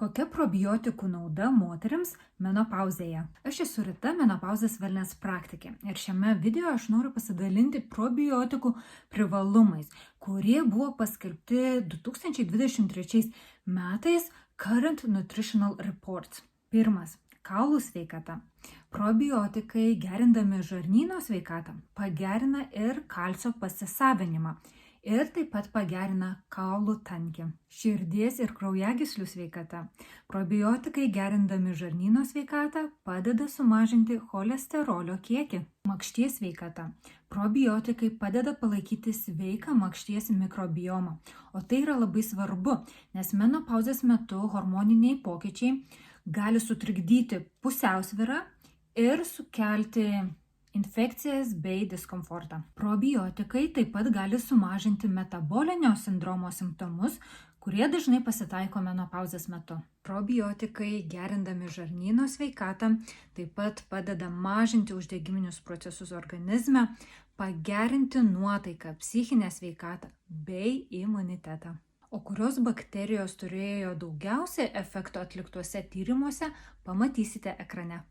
Kokia probiotikų nauda moteriams menopauzėje? Aš esu Rita, menopauzės wellness praktikė. Ir šiame video aš noriu pasidalinti probiotikų privalumais, kurie buvo paskelbti 2023 metais Current Nutritional Reports. Pirmas. Kaulų sveikata. Probiotikai, gerindami žarnyno sveikatą, pagerina ir kalcio pasisavinimą. Ir taip pat pagerina kaulų tankį. Širdies ir kraujagyslių sveikata. Probiotikai gerindami žarnyno sveikatą padeda sumažinti cholesterolio kiekį. Makšties sveikata. Probiotikai padeda palaikyti sveiką makšties mikrobiomą. O tai yra labai svarbu, nes menopauzės metu hormoniniai pokyčiai gali sutrikdyti pusiausvyrą ir sukelti infekcijas bei diskomfortą. Probiotikai taip pat gali sumažinti metabolinio sindromo simptomus, kurie dažnai pasitaiko menopauzės metu. Probiotikai, gerindami žarnyno sveikatą, taip pat padeda mažinti uždegiminius procesus organizme, pagerinti nuotaiką, psichinę sveikatą bei imunitetą. O kurios bakterijos turėjo daugiausia efekto atliktuose tyrimuose, pamatysite ekrane.